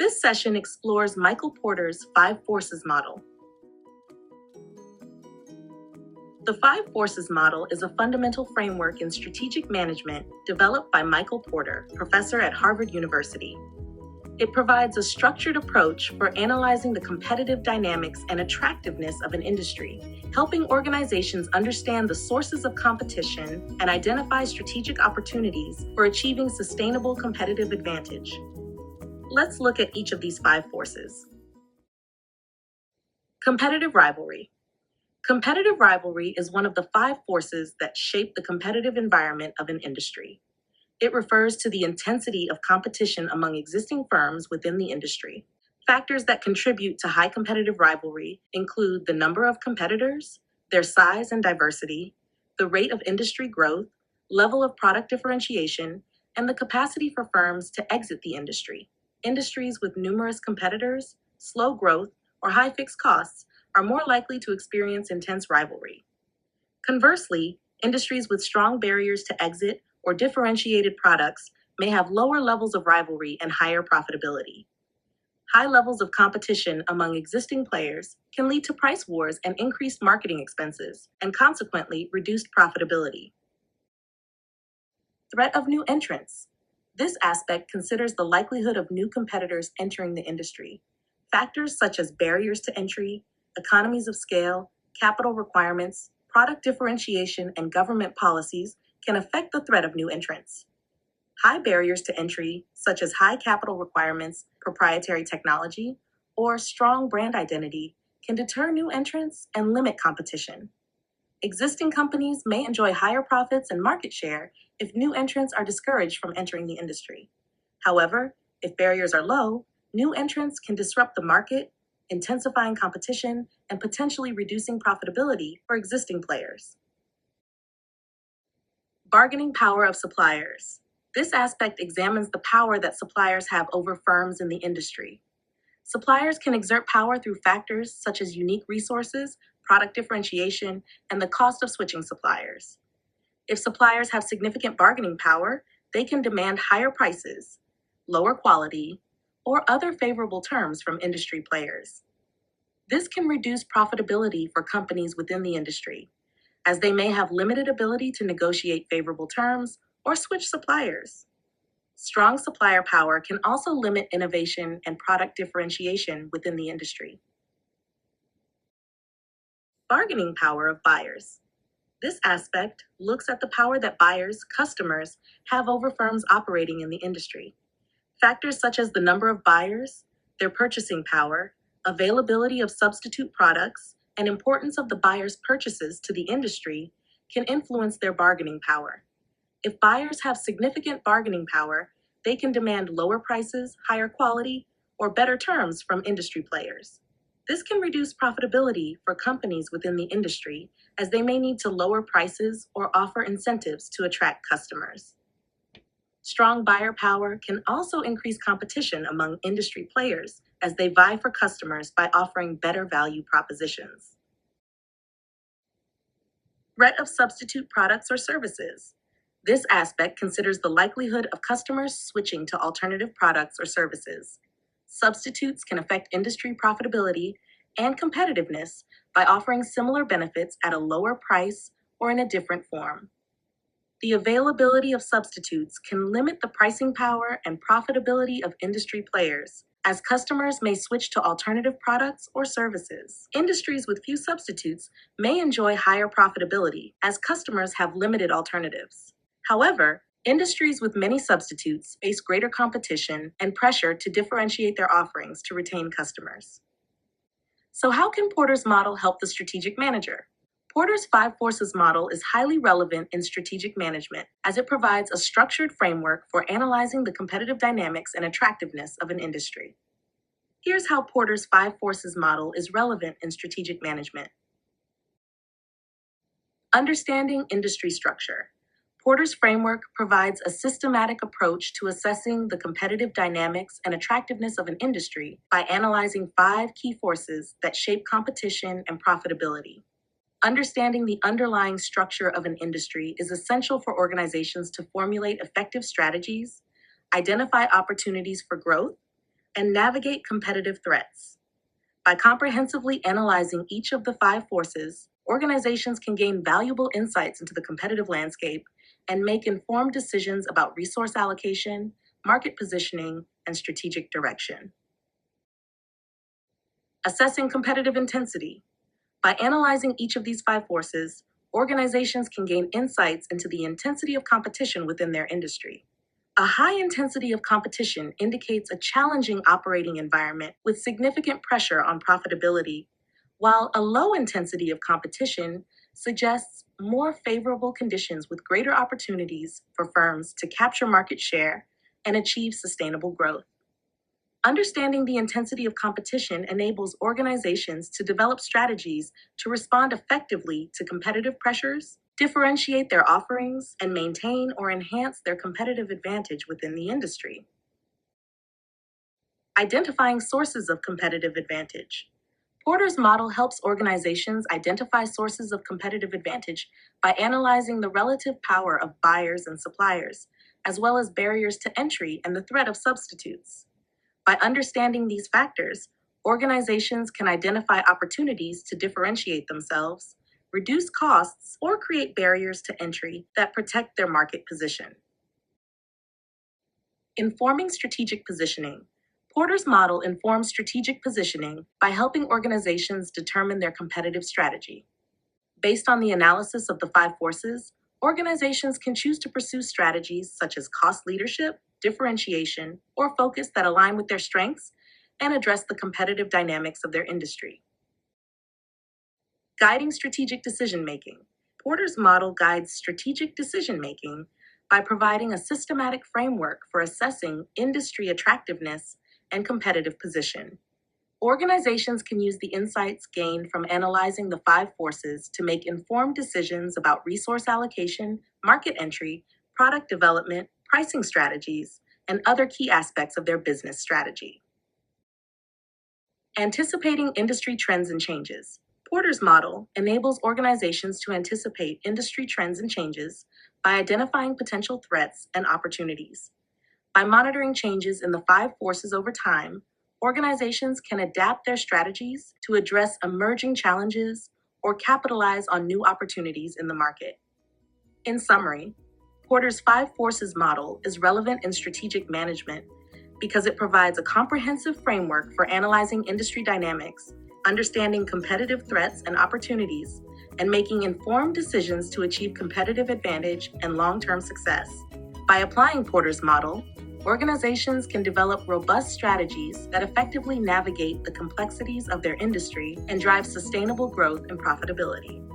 This session explores Michael Porter's Five Forces model. The Five Forces model is a fundamental framework in strategic management developed by Michael Porter, professor at Harvard University. It provides a structured approach for analyzing the competitive dynamics and attractiveness of an industry, helping organizations understand the sources of competition and identify strategic opportunities for achieving sustainable competitive advantage. Let's look at each of these five forces. Competitive rivalry. Competitive rivalry is one of the five forces that shape the competitive environment of an industry. It refers to the intensity of competition among existing firms within the industry. Factors that contribute to high competitive rivalry include the number of competitors, their size and diversity, the rate of industry growth, level of product differentiation, and the capacity for firms to exit the industry. Industries with numerous competitors, slow growth, or high fixed costs are more likely to experience intense rivalry. Conversely, industries with strong barriers to exit or differentiated products may have lower levels of rivalry and higher profitability. High levels of competition among existing players can lead to price wars and increased marketing expenses, and consequently reduced profitability. Threat of new entrants. This aspect considers the likelihood of new competitors entering the industry. Factors such as barriers to entry, economies of scale, capital requirements, product differentiation, and government policies can affect the threat of new entrants. High barriers to entry, such as high capital requirements, proprietary technology, or strong brand identity, can deter new entrants and limit competition. Existing companies may enjoy higher profits and market share if new entrants are discouraged from entering the industry. However, if barriers are low, new entrants can disrupt the market, intensifying competition and potentially reducing profitability for existing players. Bargaining power of suppliers. This aspect examines the power that suppliers have over firms in the industry. Suppliers can exert power through factors such as unique resources, product differentiation, and the cost of switching suppliers. If suppliers have significant bargaining power, they can demand higher prices, lower quality, or other favorable terms from industry players. This can reduce profitability for companies within the industry, as they may have limited ability to negotiate favorable terms or switch suppliers. Strong supplier power can also limit innovation and product differentiation within the industry. Bargaining power of buyers. This aspect looks at the power that buyers, customers, have over firms operating in the industry. Factors such as the number of buyers, their purchasing power, availability of substitute products, and importance of the buyer's purchases to the industry can influence their bargaining power. If buyers have significant bargaining power, they can demand lower prices, higher quality, or better terms from industry players. This can reduce profitability for companies within the industry, as they may need to lower prices or offer incentives to attract customers. Strong buyer power can also increase competition among industry players as they vie for customers by offering better value propositions. Threat of substitute products or services. This aspect considers the likelihood of customers switching to alternative products or services. Substitutes can affect industry profitability and competitiveness by offering similar benefits at a lower price or in a different form. The availability of substitutes can limit the pricing power and profitability of industry players, as customers may switch to alternative products or services. Industries with few substitutes may enjoy higher profitability, as customers have limited alternatives. However, industries with many substitutes face greater competition and pressure to differentiate their offerings to retain customers. So how can Porter's model help the strategic manager? Porter's Five Forces model is highly relevant in strategic management, as it provides a structured framework for analyzing the competitive dynamics and attractiveness of an industry. Here's how Porter's Five Forces model is relevant in strategic management. Understanding industry structure. Porter's framework provides a systematic approach to assessing the competitive dynamics and attractiveness of an industry by analyzing five key forces that shape competition and profitability. Understanding the underlying structure of an industry is essential for organizations to formulate effective strategies, identify opportunities for growth, and navigate competitive threats. By comprehensively analyzing each of the 5 forces, organizations can gain valuable insights into the competitive landscape and make informed decisions about resource allocation, market positioning, and strategic direction. Assessing competitive intensity. By analyzing each of these 5 forces, organizations can gain insights into the intensity of competition within their industry. A high intensity of competition indicates a challenging operating environment with significant pressure on profitability, while a low intensity of competition suggests more favorable conditions with greater opportunities for firms to capture market share and achieve sustainable growth. Understanding the intensity of competition enables organizations to develop strategies to respond effectively to competitive pressures, differentiate their offerings, and maintain or enhance their competitive advantage within the industry. Identifying sources of competitive advantage. Porter's model helps organizations identify sources of competitive advantage by analyzing the relative power of buyers and suppliers, as well as barriers to entry and the threat of substitutes. By understanding these factors, organizations can identify opportunities to differentiate themselves, reduce costs, or create barriers to entry that protect their market position. Informing strategic positioning. Porter's model informs strategic positioning by helping organizations determine their competitive strategy. Based on the analysis of the 5 forces, organizations can choose to pursue strategies such as cost leadership, differentiation, or focus that align with their strengths and address the competitive dynamics of their industry. Guiding strategic decision-making. Porter's model guides strategic decision-making by providing a systematic framework for assessing industry attractiveness and competitive position. Organizations can use the insights gained from analyzing the 5 forces to make informed decisions about resource allocation, market entry, product development, pricing strategies, and other key aspects of their business strategy. Anticipating industry trends and changes. Porter's model enables organizations to anticipate industry trends and changes by identifying potential threats and opportunities. By monitoring changes in the 5 forces over time, organizations can adapt their strategies to address emerging challenges or capitalize on new opportunities in the market. In summary, Porter's 5 forces model is relevant in strategic management because it provides a comprehensive framework for analyzing industry dynamics, understanding competitive threats and opportunities, and making informed decisions to achieve competitive advantage and long-term success. By applying Porter's model, organizations can develop robust strategies that effectively navigate the complexities of their industry and drive sustainable growth and profitability.